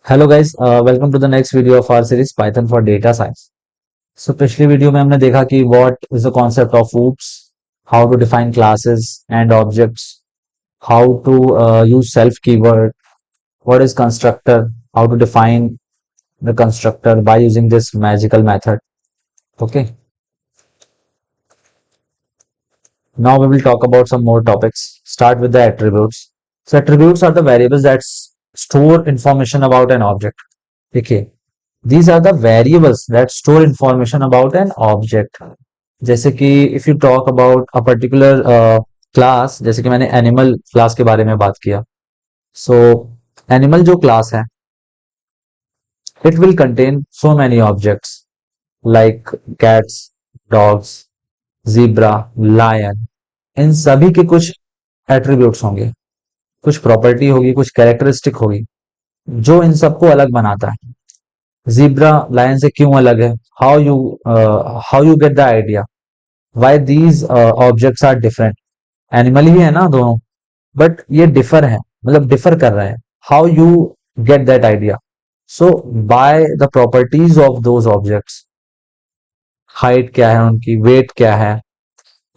Hello guys, welcome to the next video of our series Python for data science. So पिछली video में हमने देखा कि what is the concept of loops, how to define classes and objects, how to use self keyword, what is constructor, how to define the constructor by using this magical method. Okay, now we will talk about some more topics. Start with the attributes. So attributes are the variables that store information about an object. देखिए, these are the variables that store information about an object. जैसे कि if you talk about a particular class, जैसे कि मैंने animal class के बारे में बात किया. So animal जो class है, it will contain so many objects like cats, dogs, zebra, lion. इन सभी के कुछ एट्रीब्यूट्स होंगे, कुछ प्रॉपर्टी होगी, कुछ कैरेक्टरिस्टिक होगी जो इन सबको अलग बनाता है. जीब्रा लायन से क्यों अलग है? How you get the idea why these objects are different? Animal ही है ना दोनों, बट ये डिफर है, मतलब डिफर कर रहे हैं. How you get that idea? So by the properties of those objects. Height क्या है उनकी, वेट क्या है,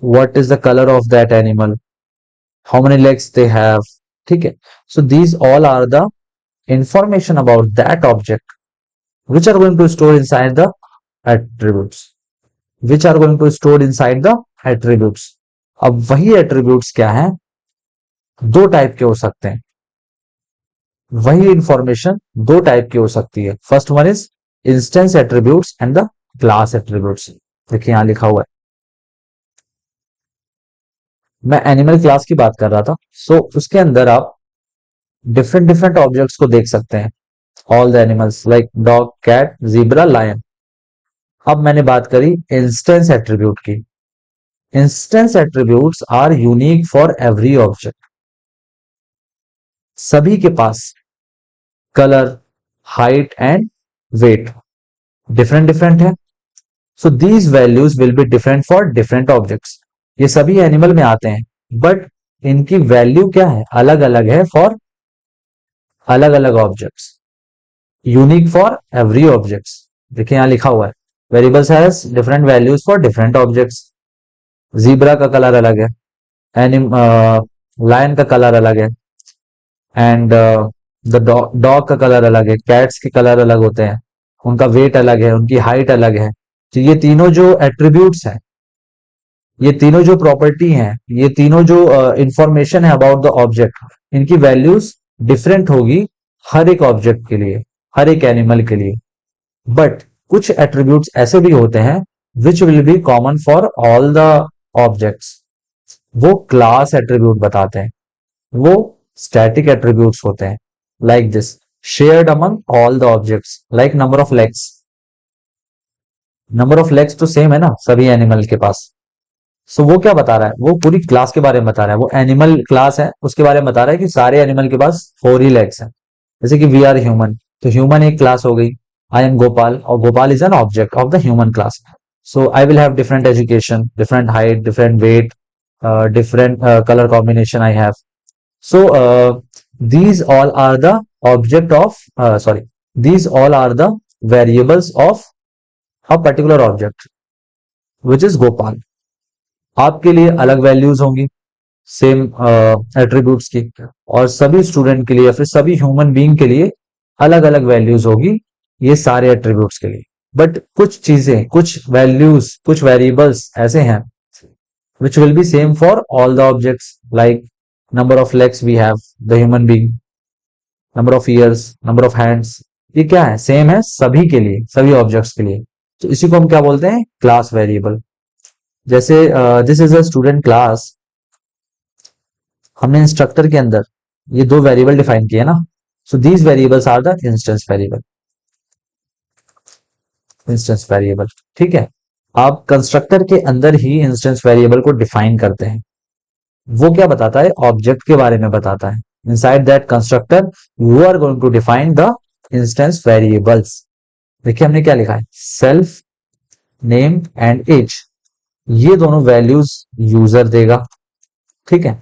what is the color of that animal, how many legs they have. ठीक है, so these all are the information about that object which are going to store inside the attributes, which are going to store inside the attributes. अब वही attributes क्या है? दो type के हो सकते हैं. वही इंफॉर्मेशन दो टाइप की हो सकती है. First one is instance attributes and the class attributes. देखिए यहां लिखा हुआ है, मैं एनिमल क्लास की बात कर रहा था. सो उसके अंदर आप डिफरेंट डिफरेंट ऑब्जेक्ट्स को देख सकते हैं. All the animals like dog, cat, zebra, lion. अब मैंने बात करी इंस्टेंस एट्रीब्यूट की. Instance attributes are unique for every object. सभी के पास colour, height and weight different different है. So these values will be different for different objects. ये सभी एनिमल में आते हैं, बट इनकी वैल्यू क्या है? अलग अलग है फॉर अलग अलग objects. Unique for every objects. देखिए यहां लिखा हुआ है, variables has different values for different objects. Zebra का कलर अलग है, लायन का कलर अलग है, एंड द डॉग का कलर अलग है. कैट्स के कलर अलग होते हैं, उनका वेट अलग है, उनकी हाइट अलग है. तो ये तीनों जो एट्रीब्यूट्स हैं, ये तीनों जो प्रॉपर्टी हैं, ये तीनों जो इंफॉर्मेशन है अबाउट द ऑब्जेक्ट, इनकी वैल्यूज डिफरेंट होगी हर एक ऑब्जेक्ट के लिए, हर एक एनिमल के लिए. बट कुछ एट्रीब्यूट्स ऐसे भी होते हैं which will be common for all the objects. वो क्लास एट्रीब्यूट बताते हैं, वो स्टैटिक एट्रीब्यूट्स होते हैं. Like this, shared among all the objects, like number of legs. Number of legs तो सेम है ना सभी एनिमल के पास. सो वो क्या बता रहा है? वो पूरी क्लास के बारे में बता रहा है. वो एनिमल क्लास है, उसके बारे में बता रहा है कि सारे एनिमल के पास 4 ही लेग्स हैं. जैसे कि वी आर ह्यूमन, तो ह्यूमन एक क्लास हो गई. आई एम गोपाल, और Gopal is an object of the human class. So I will have different education, different height, different weight, different colour combination I have. So these all are the object of sorry these all are the variables of a particular object which is Gopal. आपके लिए अलग values होंगी same attributes की, और सभी student के लिए या फिर सभी ह्यूमन बीइंग के लिए अलग अलग वैल्यूज होगी ये सारे एट्रीब्यूट्स के लिए. बट कुछ चीजें, कुछ वैल्यूज, कुछ वेरिएबल्स ऐसे हैं which will be same for all the objects, like number of legs we have, the human being, number of ears, number of hands. ये क्या है? सेम है सभी के लिए, सभी ऑब्जेक्ट्स के लिए. तो इसी को हम क्या बोलते हैं? Class variable. जैसे this is a student class. हमने इंस्ट्रक्टर के अंदर ये दो वेरिएबल डिफाइन किए ना. So these variables are the instance variable. Instance variable, ठीक है. आप कंस्ट्रक्टर के अंदर ही इंस्टेंस वेरिएबल को डिफाइन करते हैं. वो क्या बताता है? ऑब्जेक्ट के बारे में बताता है. Inside that constructor you are going to define the instance variables. देखिए हमने क्या लिखा है? Self, name and age. ये दोनों वैल्यूज यूजर देगा, ठीक है.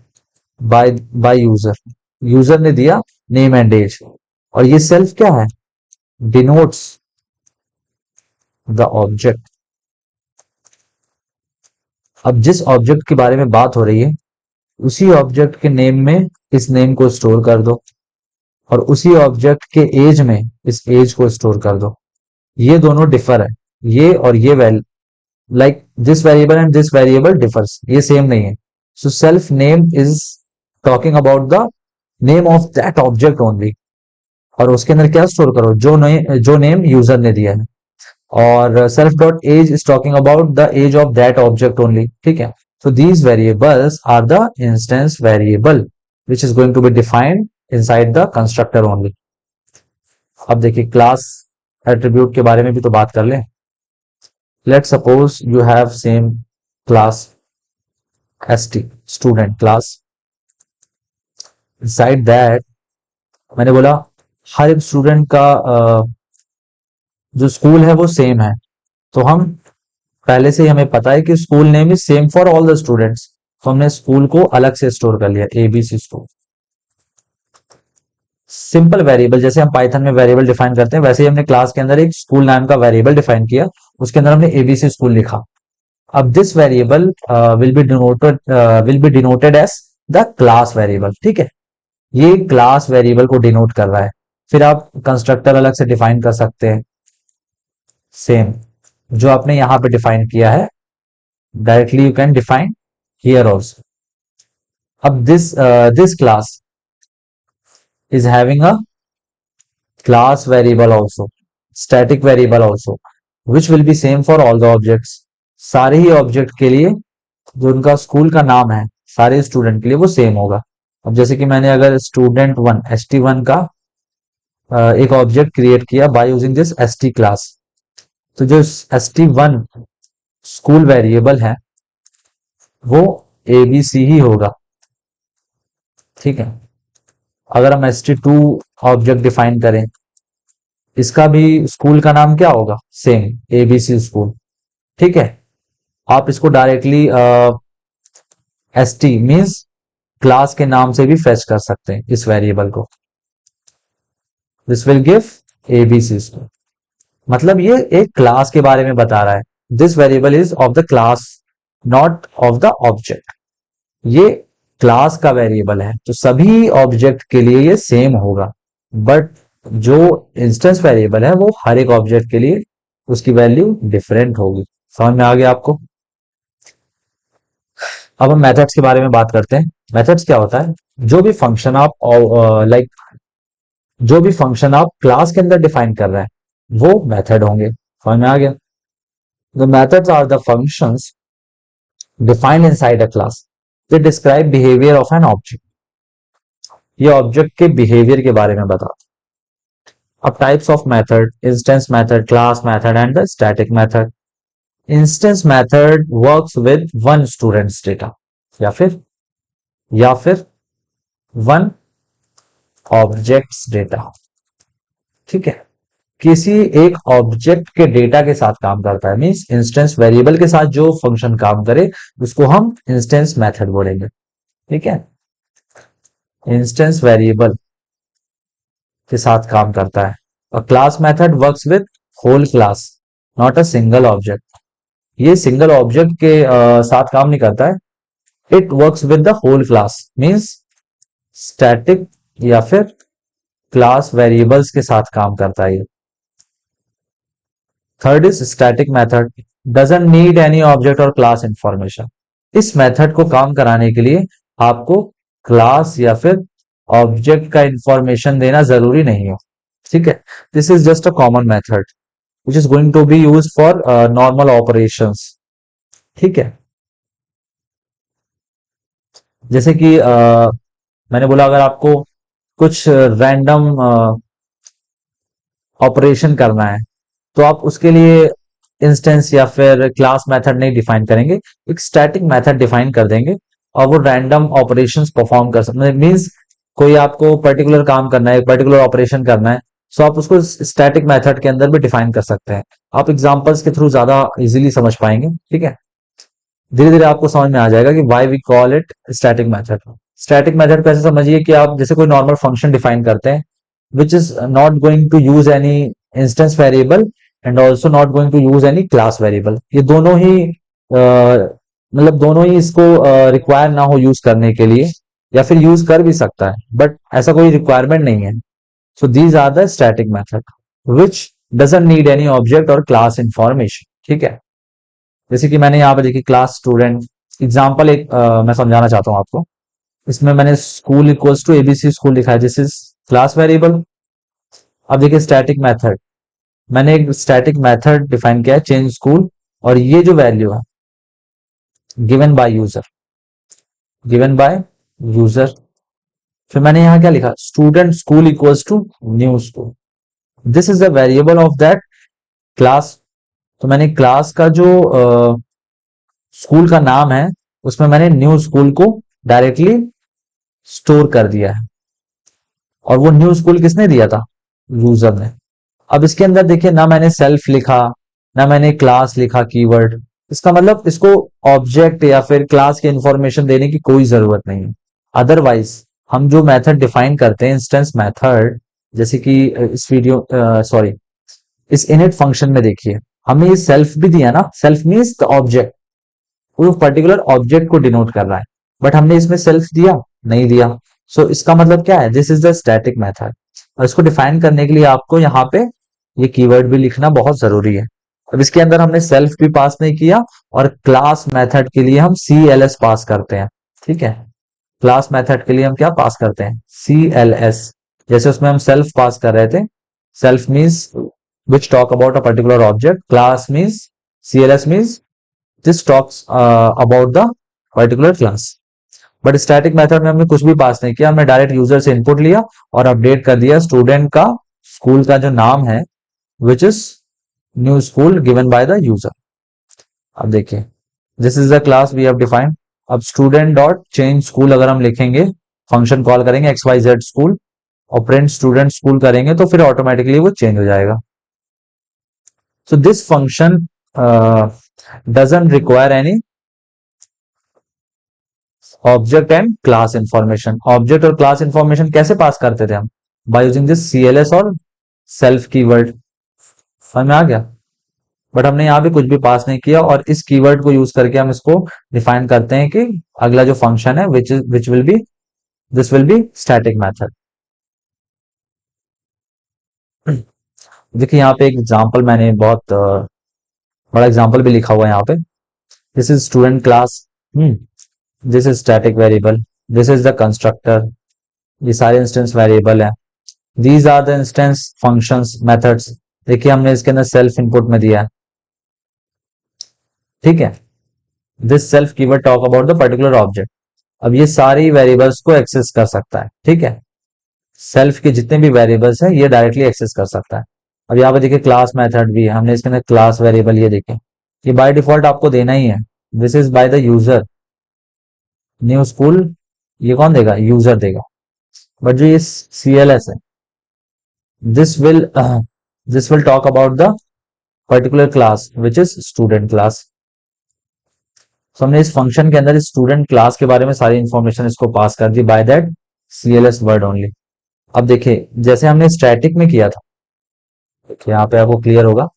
बाय यूजर, यूजर ने दिया नेम एंड एज. और ये सेल्फ क्या है? Denotes the object. अब जिस ऑब्जेक्ट के बारे में बात हो रही है उसी ऑब्जेक्ट के नेम में इस नेम को स्टोर कर दो, और उसी ऑब्जेक्ट के एज में इस एज को स्टोर कर दो। ये दोनों डिफर है, ये और ये value, like this variable and this variable differs, ये सेम नहीं है। So self name is talking about the name of that object only, और उसके अंदर क्या स्टोर करो, जो नेम यूजर ने दिया है। और self dot age is talking about the age of that object only, ठीक है। So these variables are the instance variable which is going to be defined inside the constructor only. अब देखिए class attribute के बारे में भी तो बात कर लें। Let suppose you have same class st student class. Inside that मैंने बोला हर एक स्टूडेंट का जो स्कूल है वो सेम है, तो हम पहले से ही हमें पता है कि school name is same for all the students, तो हमने स्कूल को अलग से स्टोर कर लिया, एबीसी स्कूल। सिंपल वेरिएबल, जैसे हम पाइथन में वेरिएबल डिफाइन करते हैं वैसे ही हमने क्लास के अंदर एक स्कूल नाम का वेरिएबल डिफाइन किया, उसके अंदर हमने एबीसी स्कूल लिखा। अब this variable will be denoted as the class variable, ठीक है। ये क्लास वेरिएबल को डिनोट कर रहा है। फिर आप कंस्ट्रक्टर अलग से डिफाइन कर सकते हैं, सेम जो आपने यहां पे डिफाइन किया है directly you can define here also. अब this class is having a class variable also, static variable also, which will be same for all the objects। सारे ही ऑब्जेक्ट के लिए जो उनका स्कूल का नाम है सारे स्टूडेंट के लिए वो सेम होगा। अब जैसे कि मैंने अगर स्टूडेंट वन st1 का एक ऑब्जेक्ट क्रिएट किया bye using this st class, तो जो st1 स्कूल वेरिएबल है वो abc ही होगा, ठीक है। अगर हम st2 ऑब्जेक्ट डिफाइन करें, इसका भी स्कूल का नाम क्या होगा, सेम एबीसी स्कूल, ठीक है। आप इसको डायरेक्टली st मींस क्लास के नाम से भी फेच कर सकते हैं इस वेरिएबल को। This will give ABC school, मतलब ये एक क्लास के बारे में बता रहा है। This variable is of the class not of the object. ये क्लास का वेरिएबल है तो सभी ऑब्जेक्ट के लिए ये सेम होगा, बट जो इंस्टेंस वेरिएबल है वो हर एक ऑब्जेक्ट के लिए उसकी वैल्यू डिफरेंट होगी। समझ में आ गया आपको। अब हम मेथड्स के बारे में बात करते हैं। मेथड्स क्या होता है, जो भी फंक्शन आप लाइक जो भी फंक्शन आप क्लास के अंदर डिफाइन कर रहे हैं वो मेथड होंगे। समझ में आ गया। The methods are the functions defined inside a class, they describe behaviour of an object. ये ऑब्जेक्ट के बिहेवियर के बारे में बताता है। अब types of method, instance method, class method and the static method. Instance method works with one students data या फिर वन ऑब्जेक्ट्स डेटा, ठीक है। किसी एक ऑब्जेक्ट के डेटा के साथ काम करता है, मींस इंस्टेंस वेरिएबल के साथ जो फंक्शन काम करे उसको हम इंस्टेंस मेथड बोलेंगे, ठीक है। इंस्टेंस वेरिएबल के साथ काम करता है। और class method works with whole class not a single object. ये सिंगल ऑब्जेक्ट के साथ काम नहीं करता है, it works with the whole class, means static या फिर क्लास वेरिएबल्स के साथ काम करता है। Third is static method, doesn't need any object और क्लास इंफॉर्मेशन। इस मेथड को काम कराने के लिए आपको क्लास या फिर ऑब्जेक्ट का इंफॉर्मेशन देना जरूरी नहीं है, ठीक है। This is just a common method which is going to be use for normal operations, ठीक है। जैसे कि मैंने बोला अगर आपको कुछ रैंडम ऑपरेशन करना है तो आप उसके लिए इंस्टेंस या फिर क्लास मेथड नहीं डिफाइन करेंगे, एक स्टैटिक मेथड डिफाइन कर देंगे और वो रैंडम ऑपरेशंस परफॉर्म कर सकते हैं। मींस कोई आपको पर्टिकुलर काम करना है, पर्टिकुलर ऑपरेशन करना है, सो आप उसको स्टैटिक मेथड के अंदर भी डिफाइन कर सकते हैं। आप एग्जांपल्स के थ्रू ज्यादा इजीली समझ पाएंगे, ठीक है। धीरे धीरे आपको समझ में आ जाएगा कि why we call it static method. Static method को ऐसे समझिए कि आप जैसे कोई नॉर्मल फंक्शन डिफाइन करते हैं which is not going to use any instance variable and also not going to use any class variable. ये दोनों ही मतलब दोनों ही इसको रिक्वायर ना हो यूज करने के लिए, या फिर यूज कर भी सकता है बट ऐसा कोई रिक्वायरमेंट नहीं है। So these are the static method which doesn't need any object और क्लास इंफॉर्मेशन। ठीक है, जैसे कि मैंने यहाँ पे देखी क्लास स्टूडेंट एग्जाम्पल एक मैं समझाना चाहता हूँ आपको। इसमें मैंने school equals to ABC school लिखा है, दिस इज क्लास वेरिएबल। अब देखिए स्टैटिक मेथड, मैंने एक स्टैटिक मेथड डिफाइन किया है चेंज स्कूल, और ये जो वैल्यू है given by user, given by user. फिर मैंने यहाँ क्या लिखा, student school equals to new school, this is the variable of that class. तो मैंने क्लास का जो स्कूल का नाम है उसमें मैंने न्यू स्कूल को डायरेक्टली स्टोर कर दिया है, और वो न्यू स्कूल किसने दिया था, यूजर ने। अब इसके अंदर देखिए ना मैंने सेल्फ लिखा, ना मैंने क्लास लिखा कीवर्ड, इसका मतलब इसको ऑब्जेक्ट या फिर क्लास की इंफॉर्मेशन देने की कोई जरूरत नहीं है। अदरवाइज हम जो मेथड डिफाइन करते हैं इंस्टेंस मेथड, जैसे कि इस वीडियो सॉरी इस इनिट फंक्शन में देखिए हमने ये सेल्फ भी दिया ना, सेल्फ मीन्स द ऑब्जेक्ट, वो पर्टिकुलर ऑब्जेक्ट को डिनोट कर रहा है, बट हमने इसमें सेल्फ दिया नहीं दिया। सो इसका मतलब क्या है, this is the static method. और इसको डिफाइन करने के लिए आपको यहाँ पे ये कीवर्ड भी लिखना बहुत जरूरी है। अब इसके अंदर हमने सेल्फ भी पास नहीं किया, और क्लास मेथड के लिए हम CLS पास करते हैं। ठीक है, क्लास मेथड के लिए हम क्या पास करते हैं, CLS। जैसे उसमें हम सेल्फ पास कर रहे थे, self means which talk about a particular object, class means, CLS means this talks about the particular class. But static method में हमने कुछ भी पास नहीं किया, हमने डायरेक्ट यूजर से इनपुट लिया और अपडेट कर दिया स्टूडेंट का स्कूल का जो नाम है which is new school given by the user. अब देखिए this is the class we have defined. अब स्टूडेंट डॉट चेंज स्कूल अगर हम लिखेंगे, फंक्शन कॉल करेंगे XYZ स्कूल और प्रिंट स्टूडेंट स्कूल करेंगे तो फिर ऑटोमेटिकली वो चेंज हो जाएगा। So this function doesn't require any object and class information. Object और क्लास इंफॉर्मेशन कैसे पास करते थे हम, बाय यूजिंग दिस CLS और सेल्फ कीवर्ड। समझ में आ गया, बट हमने यहाँ पे कुछ भी पास नहीं किया, और इस कीवर्ड को यूज करके हम इसको डिफाइन करते हैं कि अगला जो फंक्शन है which will be, this will B static method. देखिए यहाँ पे एक एग्जांपल मैंने बहुत बड़ा एग्जांपल भी लिखा हुआ है यहाँ पे, this is student class, this is static variable, this is the constructor, ये सारे इंस्टेंस वेरिएबल है, these are the instance functions methods. देखिए हमने इसके अंदर सेल्फ इनपुट में दिया है। ठीक है, this self keyword talk about the particular object. अब ये सारी वेरिएबल्स को एक्सेस कर सकता है। ठीक है, सेल्फ के जितने भी वेरिएबल्स हैं ये डायरेक्टली एक्सेस कर सकता है। अब यहाँ पे देखिए क्लास मेथड भी है, हमने इसके अंदर क्लास वेरिएबल ये देखे, ये बाय डिफॉल्ट आपको देना ही है, this is by the user, new school ये कौन देगा, यूजर देगा। बट जो ये CLS है, this will this will talk about the particular class which is student class. तो हमने इस फंक्शन के अंदर स्टूडेंट क्लास के बारे में सारी इंफॉर्मेशन इसको पास कर दी by that CLS word only. अब देखिए जैसे हमने स्टैटिक में किया था, देखिए यहाँ पे आपको क्लियर होगा,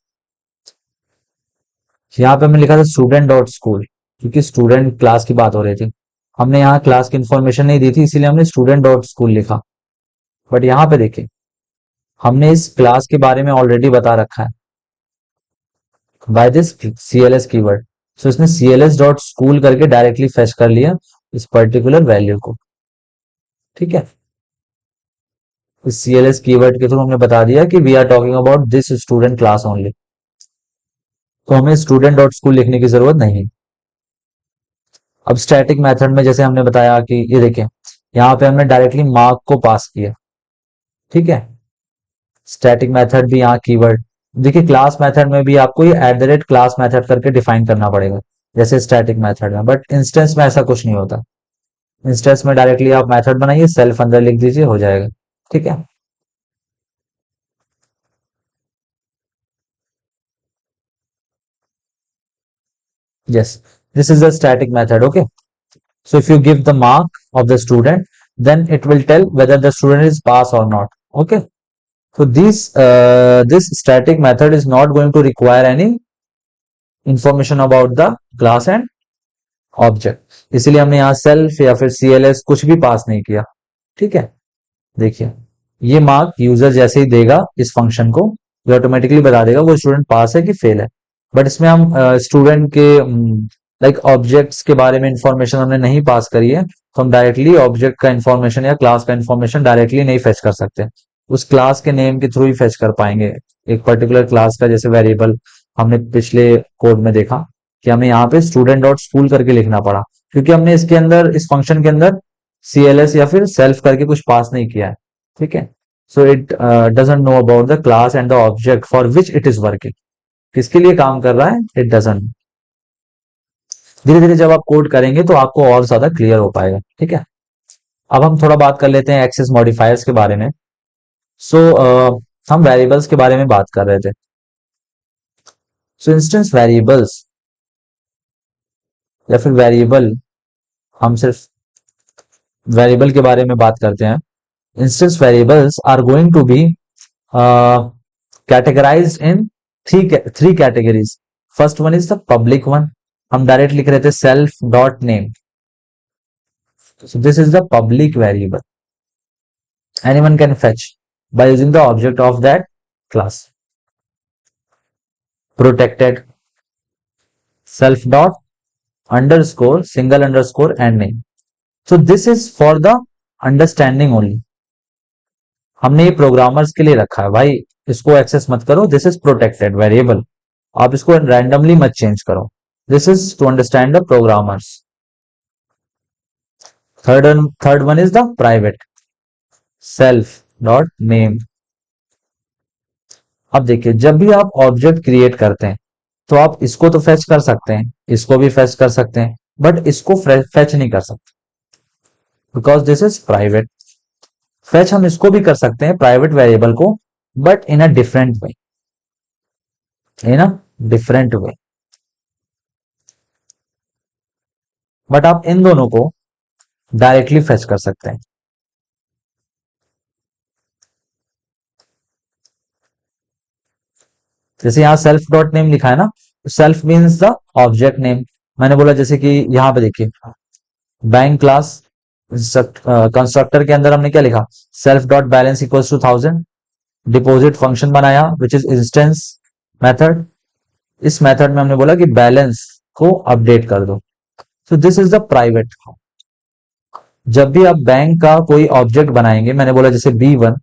यहाँ पे हमने लिखा था स्टूडेंट डॉट स्कूल, क्योंकि स्टूडेंट क्लास की बात हो रही थी, हमने यहाँ क्लास की इंफॉर्मेशन नहीं दी थी इसीलिए हमने स्टूडेंट डॉट स्कूल लिखा। बट यहाँ पे देखिए हमने इस क्लास के बारे में ऑलरेडी बता रखा है बाय दिस CLS कीवर्ड। सो इसने CLS डॉट स्कूल करके डायरेक्टली फेच कर लिया इस पर्टिकुलर वैल्यू को। ठीक है, इस CLS कीवर्ड के थ्रू हमने बता दिया कि we are talking about this student class only, तो हमें स्टूडेंट डॉट स्कूल लिखने की जरूरत नहीं है। अब स्टैटिक मेथड में जैसे हमने बताया कि ये देखें यहाँ पे हमने डायरेक्टली मार्क को पास किया। ठीक है, स्टैटिक मेथड भी यहाँ कीवर्ड, देखिए क्लास मेथड में भी आपको ये @क्लास मेथड करके डिफाइन करना पड़ेगा जैसे स्टैटिक मेथड में, बट इंस्टेंस में ऐसा कुछ नहीं होता। इंस्टेंस में डायरेक्टली आप मेथड बनाइए, सेल्फ अंदर लिख दीजिए, हो जाएगा। ठीक है, yes, this is the static method. Okay, so if you give the mark of the student, then it will tell whether the student is pass or not. Okay, So this static method is not going to require any information about the class and object, इसीलिए हमने यहाँ self या फिर CLS कुछ भी पास नहीं किया। ठीक है, देखिए ये मार्क यूजर जैसे ही देगा इस फंक्शन को, ये ऑटोमेटिकली बता देगा वो स्टूडेंट पास है कि फेल है। बट इसमें हम स्टूडेंट के लाइक ऑब्जेक्ट्स के बारे में इंफॉर्मेशन हमने नहीं पास करी है, तो हम डायरेक्टली ऑब्जेक्ट का इंफॉर्मेशन या क्लास का इंफॉर्मेशन डायरेक्टली नहीं फेच कर सकते, उस क्लास के नेम के थ्रू ही फेच कर पाएंगे एक पर्टिकुलर क्लास का। जैसे वेरिएबल हमने पिछले कोड में देखा कि हमें यहाँ पे स्टूडेंट डॉट स्कूल करके लिखना पड़ा, क्योंकि हमने इसके अंदर इस फंक्शन के अंदर CLS या फिर सेल्फ करके कुछ पास नहीं किया है। ठीक है, so it doesn't know about the class and the object for which it is working, किसके लिए काम कर रहा है इट डजंट। धीरे धीरे जब आप कोड करेंगे तो आपको और ज्यादा क्लियर हो पाएगा। ठीक है, अब हम थोड़ा बात कर लेते हैं एक्सेस मॉडिफायर्स के बारे में। सो हम वेरिएबल्स के बारे में बात कर रहे थे। सो इंस्टेंस वेरिएबल्स या फिर वेरिएबल, हम सिर्फ वेरिएबल के बारे में बात करते हैं। Instance variables are going to be categorized in three categories. First one is the public one. हम डायरेक्ट लिख रहे थे self dot name. So this is the public variable. Anyone can fetch by using the object of that class. Protected self dot underscore single underscore and name. So this is for the understanding only. हमने ये programmers के लिए रखा है भाई, इसको access मत करो, दिस इज प्रोटेक्टेड वेरिएबल, आप इसको रैंडमली मत चेंज करो, this is to understand the programmers. Third one is the private self dot name. अब देखिए जब भी आप ऑब्जेक्ट क्रिएट करते हैं तो आप इसको तो फेच कर सकते हैं, इसको भी फेच कर सकते हैं, बट इसको फेच नहीं कर सकते because this is private. Fetch हम इसको भी कर सकते हैं प्राइवेट वेरिएबल को, but in a different way, in a different way. But आप इन दोनों को डायरेक्टली फेच कर सकते हैं। जैसे यहां सेल्फ डॉट नेम लिखा है ना, self means the object name. मैंने बोला जैसे कि यहां पे देखिए बैंक क्लास कंस्ट्रक्टर के अंदर हमने क्या लिखा, self dot balance equals to 1000। Deposit function बनाया विच इज इंस्टेंस मेथड, इस मेथड में हमने बोला कि बैलेंस को अपडेट कर दो। So this is the private. जब भी आप बैंक का कोई ऑब्जेक्ट बनाएंगे, मैंने बोला जैसे B1,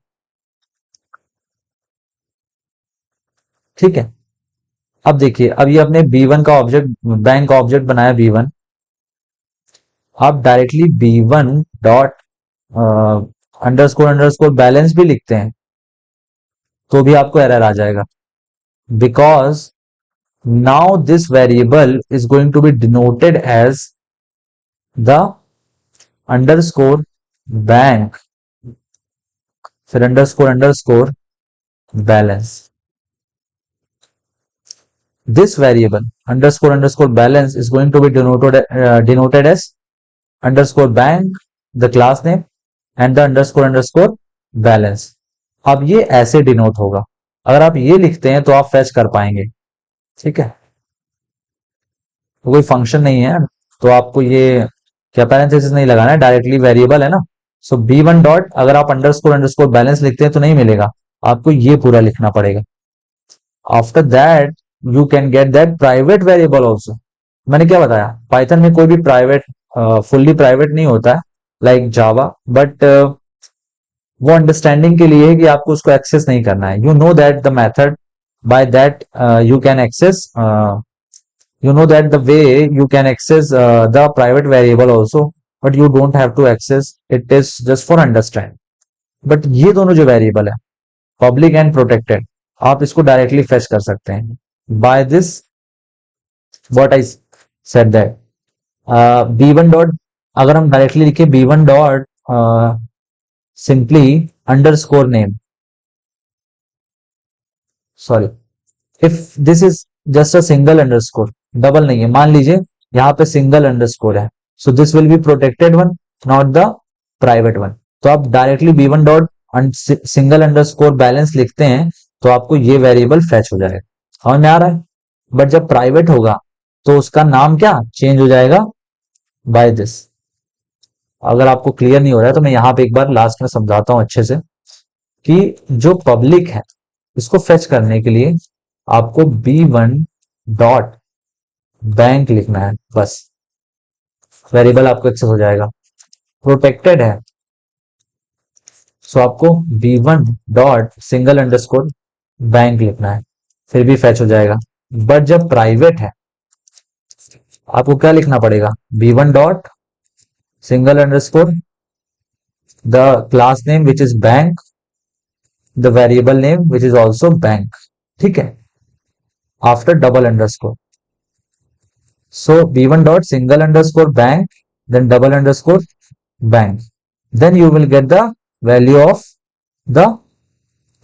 ठीक है, अब देखिए अब ये अपने B1 का ऑब्जेक्ट, बैंक का ऑब्जेक्ट बनाया B1, आप directly B1 dot underscore underscore balance भी लिखते हैं तो भी आपको एरर आ जाएगा, because now this variable is going to be denoted as the underscore bank फिर underscore underscore balance. This variable underscore underscore balance is going to be denoted as underscore bank, the class name, and the underscore underscore balance. अब ये ऐसे denote होगा, अगर आप ये लिखते हैं तो आप फेच कर पाएंगे। ठीक है, तो कोई फंक्शन नहीं है तो आपको ये क्या पैरेंथेसिस नहीं लगाना है, डायरेक्टली वेरिएबल है ना। सो B1 डॉट अगर आप अंडरस्कोर अंडरस्कोर बैलेंस लिखते हैं तो नहीं मिलेगा, आपको ये पूरा लिखना पड़ेगा। After that you can get that private variable also. मैंने क्या बताया, पाइथन में कोई भी प्राइवेट फुल्ली प्राइवेट नहीं होता है लाइक जावा, बट वो अंडरस्टैंडिंग के लिए है कि आपको उसको एक्सेस नहीं करना है। You know that the method by that you can access, you know that the way you can access the private variable also, but you don't have to access it, is just for understand। but ये दोनों जो variable है public and protected, आप इसको directly fetch कर सकते हैं by this what I said that B1 dot, अगर हम डायरेक्टली लिखे B1 dot simply underscore name, sorry if this is just a single underscore, double नहीं है, मान लीजिए यहाँ पे सिंगल अंडरस्कोर है, so this will be protected one not the private one. तो आप directly B1 dot single underscore balance लिखते हैं तो आपको ये वेरिएबल फेच हो जाएगा। समझ में आ रहा है? बट जब प्राइवेट होगा तो उसका नाम क्या चेंज हो जाएगा, बाय दिस। अगर आपको क्लियर नहीं हो रहा है तो मैं यहाँ पे एक बार लास्ट में समझाता हूँ अच्छे से कि जो पब्लिक है इसको फेच करने के लिए आपको b1 डॉट बैंक लिखना है, बस वेरिएबल आपको एक्सेस हो जाएगा। प्रोटेक्टेड है सो आपको b1 dot single underscore bank लिखना है, फिर भी फेच हो जाएगा। बट जब प्राइवेट है आपको क्या लिखना पड़ेगा, b1 dot single underscore the class name which is bank, the variable name which is also bank, ठीक है, after double underscore. So b1 dot single underscore bank, then double underscore bank. Then you will get the value of the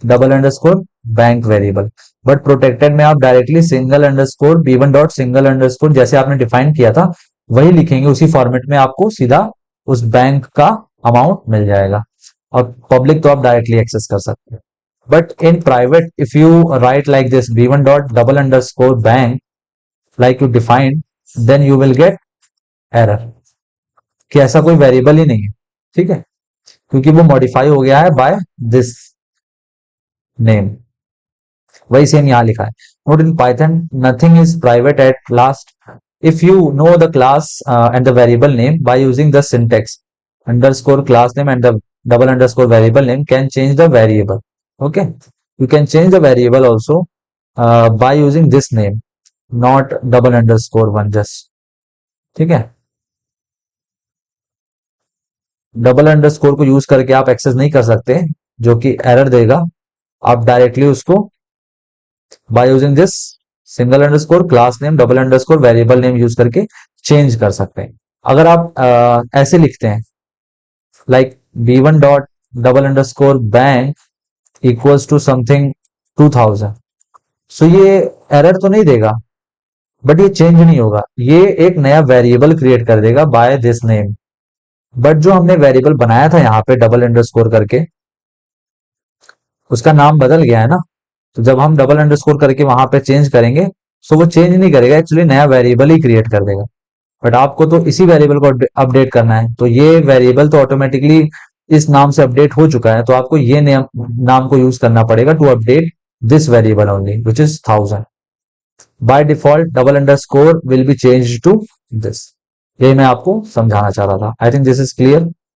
double underscore bank variable. But protected में आप directly single underscore b1 dot single underscore जैसे आपने define किया था वही लिखेंगे, उसी format में आपको सीधा उस बैंक का अमाउंट मिल जाएगा। और पब्लिक तो आप डायरेक्टली एक्सेस कर सकते हैं। But in private if you right like this b1 dot double underscore bank like you defined, then you will get error कि ऐसा कोई वेरिएबल ही नहीं है, ठीक है, क्योंकि वो मॉडिफाई हो गया है बाय दिस नेम। वही सेम यहाँ लिखा है, note in Python nothing is private at last if you know the class and the variable name by using the syntax underscore class name and the double underscore variable name can change the variable. Okay, you can change the variable also by using this name, not double underscore one just, ठीक है। Double underscore को use करके आप access नहीं कर सकते, जो कि एरर देगा। आप डायरेक्टली उसको by using this single underscore class name double underscore variable name use करके चेंज कर सकते हैं। अगर आप ऐसे लिखते हैं like b1 dot double underscore bank equals to something 2000, so ये एरर तो नहीं देगा बट ये चेंज नहीं होगा, ये एक नया वेरिएबल क्रिएट कर देगा बाय दिस नेम। बट जो हमने वेरिएबल बनाया था यहाँ पे डबल अंडरस्कोर करके उसका नाम बदल गया है ना, तो जब हम डबल अंडरस्कोर करके वहां पे चेंज करेंगे सो वो चेंज नहीं करेगा, एक्चुअली नया वेरिएबल ही क्रिएट कर देगा। बट आपको तो इसी वेरिएबल को अपडेट करना है, तो ये वेरिएबल तो ऑटोमेटिकली इस नाम से अपडेट हो चुका है, तो आपको ये नाम को यूज करना पड़ेगा to update this variable only which is 1000। By default double underscore will be change to this. यही मैं आपको समझाना चाह रहा था। I think this is clear.